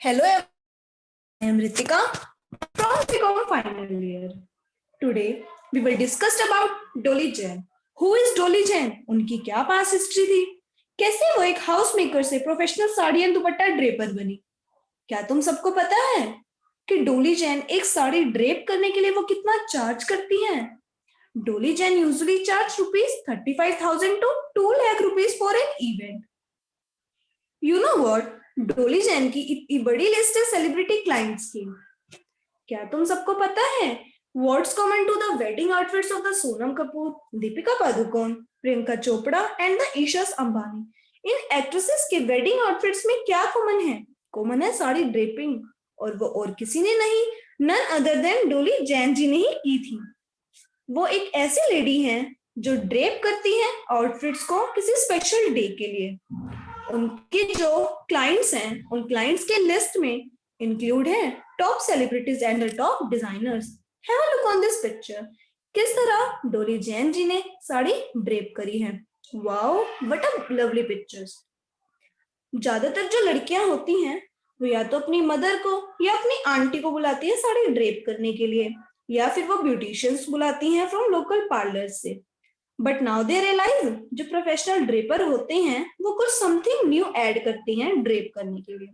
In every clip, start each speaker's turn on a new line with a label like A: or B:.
A: Hello, I am Ritika from BCom final year. Today we will discuss about Dolly Jain. Who is Dolly Jain? उनकी क्या पास history थी? कैसे वो एक house maker से professional sari and dupatta Draper बनी? क्या तुम सबको पता है कि डोली जैन एक साड़ी ड्रेप करने के लिए वो कितना चार्ज करती हैं? डोली Jain usually charge ₹35,000 to 2 lakh rupees for an event. You know what? डोली जैन की इतनी बड़ी लिस्ट है सेलिब्रिटी क्लाइंट्स की। क्या तुम सबको पता है what's common to the wedding outfits of the Sonam Kapoor, Deepika Padukone, Priyanka Chopra and the Ishas Ambani? इन एक्ट्रेसेस के वेडिंग आउटफिट्स में क्या कॉमन है? कॉमन है साड़ी ड्रेपिंग, और वो और किसी ने नहीं, नन अदर देन डोली जैन जी ने ही की थी। वो एक ऐसी लेडी हैं जो ड्रेप करती हैं आउटफिट्स को किसी स्पेशल डे के लिए। उनके जो क्लाइंट्स हैं उन क्लाइंट्स के लिस्ट में इंक्लूड है top celebrities and the top designers. Have a look on this picture. किस तरह डोली जैन जी ने साड़ी ड्रेप करी है। Wow, what a lovely pictures. ज्यादातर जो लड़कियां होती हैं वो या तो अपनी मदर को या अपनी आंटी को बुलाती है साड़ी ड्रेप करने के लिए, या फिर वो ब्यूटिशियंस बुलाती हैं फ्रॉम लोकल पार्लर से। बट नाउ दे रियलाइज जो प्रोफेशनल ड्रेपर होते हैं वो कुछ समथिंग न्यू ऐड करते हैं ड्रेप करने के लिए।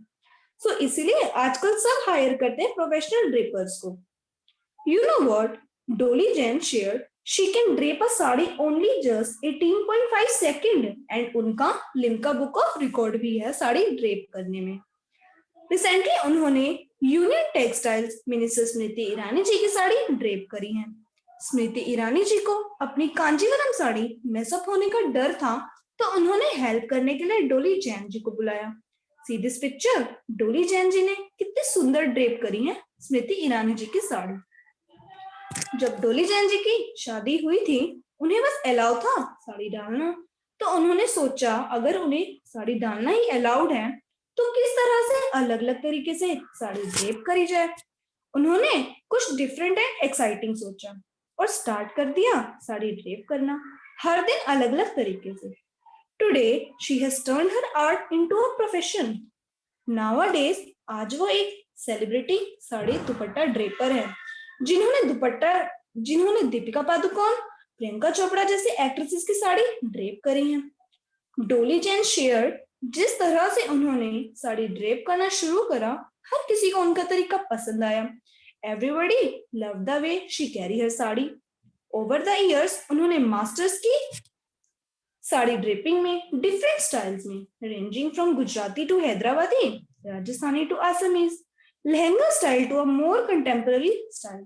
A: सो इसीलिए आजकल सब हायर करते हैं प्रोफेशनल ड्रेपर्स को। You know what? Dolly Jain shared she can drape a sari only just 18.5 second and उनका लिम्का बुक ऑफ रिकॉर्ड भी है साड़ी ड्रेप करने में। रिसेंटली उन्होंने union textiles minister Smriti Irani ji की साड़ी ड्रेप करी है। स्मृति ईरानी जी को अपनी कांजीवरम साड़ी मेसअप होने का डर था, तो उन्होंने हेल्प करने के लिए डोली जैन जी को बुलाया। सी दिस पिक्चर। डोली जैन जी ने कितनी सुंदर ड्रेप करी है स्मृति ईरानी जी की साड़ी। जब डोली जैन जी की शादी हुई थी उन्हें बस अलाउ था साड़ी डालना, तो उन्होंने सोचा अगर उन्हें साड़ी डालना ही अलाउड है तो किस तरह से अलग अलग तरीके से साड़ी ड्रेप करी जाए। उन्होंने कुछ डिफरेंट एंड एक्साइटिंग सोचा और स्टार्ट कर दिया साड़ी ड्रेप करना, हर दिन अलग अलग तरीके से। Today she has turned her art into a profession. Nowadays आज वो एक सेलिब्रिटी साड़ी दुपट्टा ड्रेपर है, जिन्होंने दीपिका पादुकोण, प्रियंका चोपड़ा जैसी एक्ट्रेसेस की साड़ी ड्रेप करी है। डोली जैन शेयर जिस तरह से उन्होंने साड़ी ड्रेप करना शुरू करा, हर किसी को उनका तरीका पसंद आया। Everybody love the way she carry her sari. Over the years उन्होंने मास्टर्स की साड़ी ड्रेपिंग में डिफरेंट स्टाइल्स में, ranging from Gujarati to Hyderabadi, Rajasthani to Assamese, lehenga style to a more contemporary style.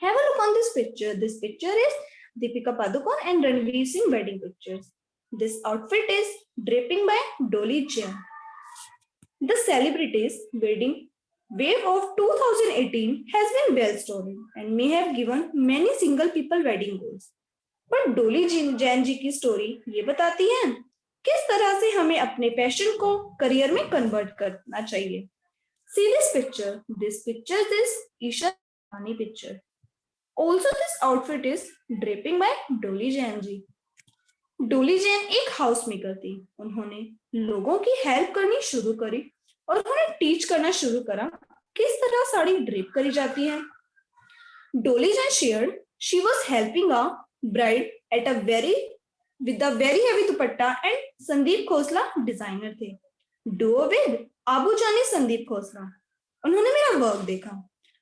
A: Have a look on this picture. This picture is Deepika Padukone and Ranveer Singh wedding pictures. This outfit is draping by Dolly Jain. The celebrities wedding wave of 2018 has been well stored and may have given many single people wedding goals. पर डोली जैन जी की story ये बताती है किस तरह से हमें अपने पैशन को करियर में कन्वर्ट करना चाहिए। See this picture. This picture is Isha Rani picture. Also, this outfit is draping by डोली जैन जी। डोली जैन एक हाउस मेकर थी। उन्होंने लोगों की हेल्प करनी शुरू करी और उन्हें टीच करना शुरू करा किस तरह साड़ी ड्रेप करी जाती है। डोली Jain shared she was helping a bride at a very with a very heavy dupatta and Sandeep Khosla designer थे। डुओ विद आबू जानी संदीप खोसला। उन्होंने मेरा वर्क देखा,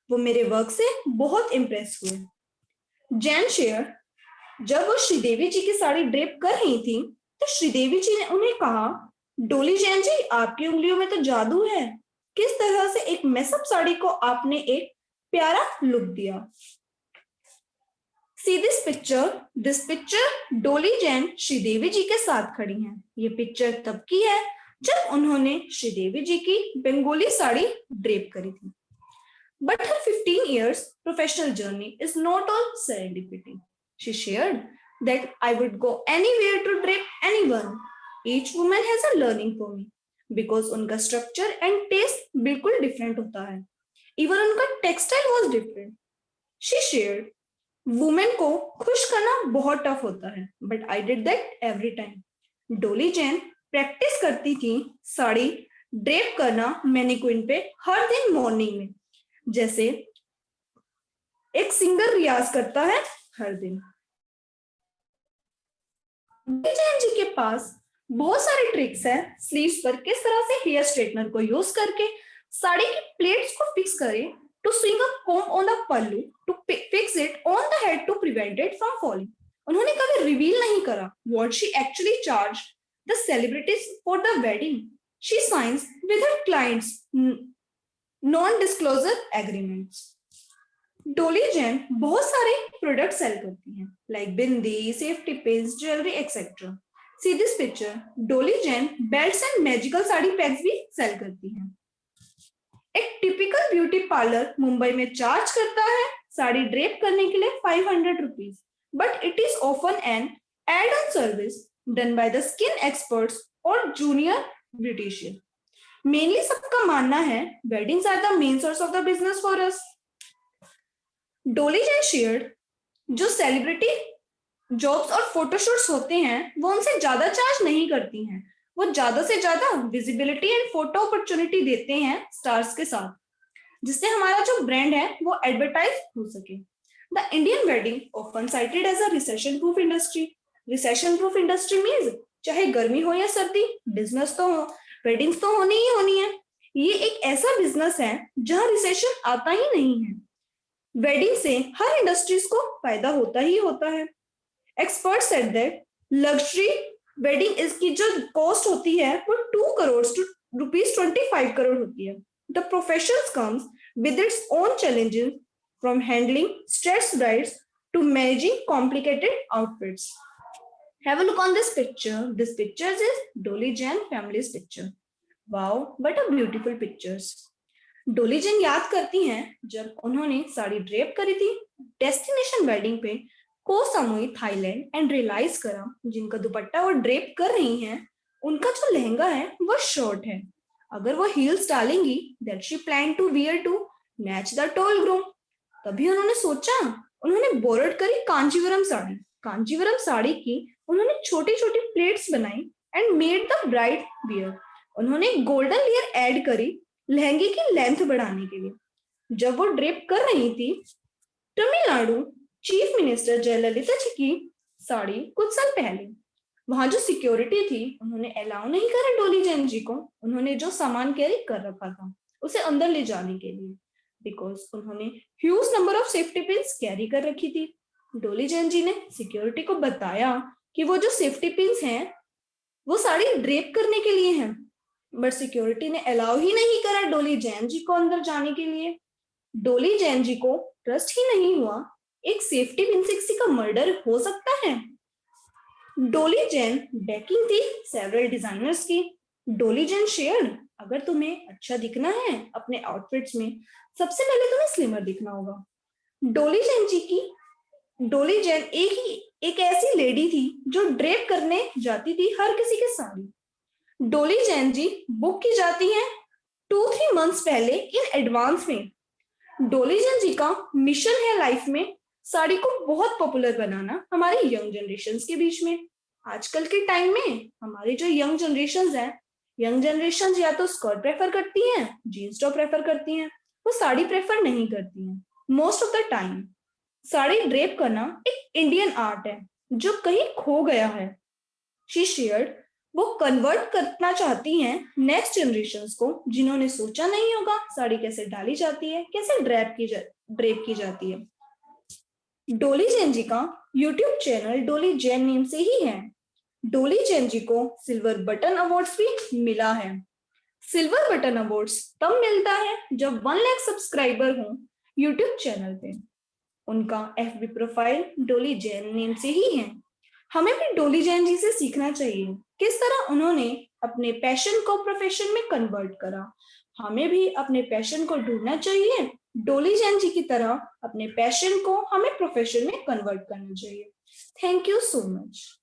A: वो मेरे वर्क से बहुत इम्प्रेस हुए। जैन शेयर जब वो श्रीदेवी जी की साड़ी ड्रेप कर रही थी तो श्रीदेवी जी ने उन्हें कहा, डोली जैन जी आपकी उंगलियों में तो जादू है, किस तरह से एक मेसअप साड़ी को आपने एक प्यारा लुक दिया। सी this picture. This picture Dolly Jain Sridevi जी के साथ खड़ी हैं। ये पिक्चर तब की है जब उन्होंने श्रीदेवी जी की बंगाली साड़ी ड्रेप करी थी। But her 15 years professional journey is not all serendipity. She shared that I would go anywhere to drape anyone. Each woman has a learning for me because उनका structure and taste बिल्कुल different होता है. Even उनका textile was different. She shared, women को खुश करना बहुत tough होता है, but I did that every time. डोली जैन प्रैक्टिस करती थी साड़ी ड्रेप करना मैनिक्विन पे हर दिन मॉर्निंग में, जैसे एक सिंगर रियाज करता है हर दिन। जैन जी के पास बहुत सारे ट्रिक्स हैं स्लीव्स पर किस तरह से हेयर स्ट्रेटनर को यूज करके साड़ी की प्लेट्स को फिक्स करें, to swing a comb on the pallu to fix it on the head to prevent it from falling। उन्होंने कभी रिवील नहीं करा what she actually charged the celebrities for the wedding she signs with her clients non-disclosure agreements। डोली जैन बहुत सारे product sell करती हैं like bindi, safety pins, jewellery etcetera. See this picture, Dolly Jain belts and magical sari packs भी sell करती हैं। एक typical beauty parlour Mumbai में चार्ज करता है साड़ी ड्रेप करने के लिए 500 rupees, but it is often an add on service done by the skin experts और जूनियर ब्यूटिशियन। मेनली सबका मानना है weddings are the main source of the business for us. Dolly Jain shared जो सेलिब्रिटी जॉब्स और photoshoots होते हैं वो उनसे ज्यादा चार्ज नहीं करती हैं, वो ज्यादा से ज्यादा विजिबिलिटी एंड फोटो अपॉर्चुनिटी देते हैं स्टार्स के साथ, जिससे हमारा जो ब्रांड है वो एडवर्टाइज हो सके। The Indian wedding often cited as a recession proof industry. Recession proof industry means चाहे गर्मी हो या सर्दी, बिजनेस तो हो, वेडिंग्स तो होनी ही होनी है। ये एक ऐसा बिजनेस है जहां रिसेशन आता ही नहीं है। वेडिंग से हर इंडस्ट्रीज को फायदा होता ही होता है। Expert said that luxury wedding इस की जो कॉस्ट होती है वो 2 करोड़ टू ₹25 करोड़ होती है। The profession comes with its own challenges from handling stressed brides to managing complicated outfits. Have a look on this picture. This picture is Dolly Jain family's picture. Wow, what a beautiful pictures. डोली जैन याद करती हैं जब उन्होंने sari drape करी थी destination wedding पे को सामुई थाईलैंड एंड रियलाइज करा जिनका दुपट्टा वो ड्रेप कर रही हैं उनका जो लहंगा है वो शॉर्ट है। अगर वो हील्स डालेंगी that she plan to wear to match the tall groom. तभी उन्होंने सोचा, उन्होंने बोर्ड करी कांजीवरम साड़ी। कांजीवरम साड़ी की उन्होंने छोटी छोटी प्लेट्स बनाई and made the bride wear. उन्होंने गोल्डन लेयर ऐड करी लहंगे की लेंथ बढ़ाने के लिए। जब वो ड्रेप कर रही थी तमिलनाडु चीफ मिनिस्टर जयललिता जी की साड़ी कुछ साल पहले, वहां जो सिक्योरिटी थी उन्होंने अलाउ नहीं करा डोली जैन जी को उन्होंने जो सामान कैरी कर रखा था उसे अंदर ले जाने के लिए, बिकॉज उन्होंने huge number of safety pins carry कर रखी थी। डोली जैन जी ने सिक्योरिटी को बताया कि वो जो सेफ्टी पिन्स हैं वो साड़ी ड्रेप करने के लिए हैं, बट सिक्योरिटी ने अलाउ ही नहीं करा डोली जैन जी को अंदर जाने के लिए। डोली जैन जी को ट्रस्ट ही नहीं हुआ एक सेफ्टी पिन से किसी का मर्डर हो सकता है। डोली जैन बैकिंग थी सेवरल डिजाइनर्स की। डोली जैन शेयर्ड, अगर तुम्हें अच्छा दिखना है अपने आउटफिट्स में सबसे पहले तुम्हें स्लिमर दिखना होगा। डोली जैन एक ऐसी लेडी थी जो ड्रेप करने जाती थी हर किसी के साड़ी। डोली जैन जी बुक की जाती हैं 2-3 मंथ्स पहले इन एडवांस में। डोली जैन जी का मिशन है लाइफ में साड़ी को बहुत पॉपुलर बनाना हमारे यंग जनरेशन के बीच में। आजकल के टाइम में हमारी जो यंग जनरेशन या तो स्कर्ट प्रेफर करती हैं, जीन्स टॉप प्रेफर करती हैं, वो साड़ी प्रेफर नहीं करती हैं। Most of the time sari drape करना एक इंडियन आर्ट है जो कहीं खो गया है। शी शेयर्ड वो कन्वर्ट करना चाहती हैं नेक्स्ट जनरेशंस को जिन्होंने सोचा नहीं होगा साड़ी कैसे डाली जाती है, कैसे ड्रेप की जाती है। डोली जैन जी का यूट्यूब चैनल डोली जैन नेम से ही है। डोली जैन जी को सिल्वर बटन अवार्ड्स भी मिला है। सिल्वर बटन अवार्ड्स तब मिलता है जब 1 लाख सब्सक्राइबर हो यूट्यूब चैनल पे। उनका FB प्रोफाइल डोली जैन नेम से ही है। हमें भी डोली जैन जी से सीखना चाहिए किस तरह उन्होंने अपने पैशन को प्रोफेशन में कन्वर्ट करा। हमें भी अपने पैशन को ढूंढना चाहिए, डोली जैन जी की तरह अपने पैशन को हमें प्रोफेशन में कन्वर्ट करना चाहिए। Thank you so much.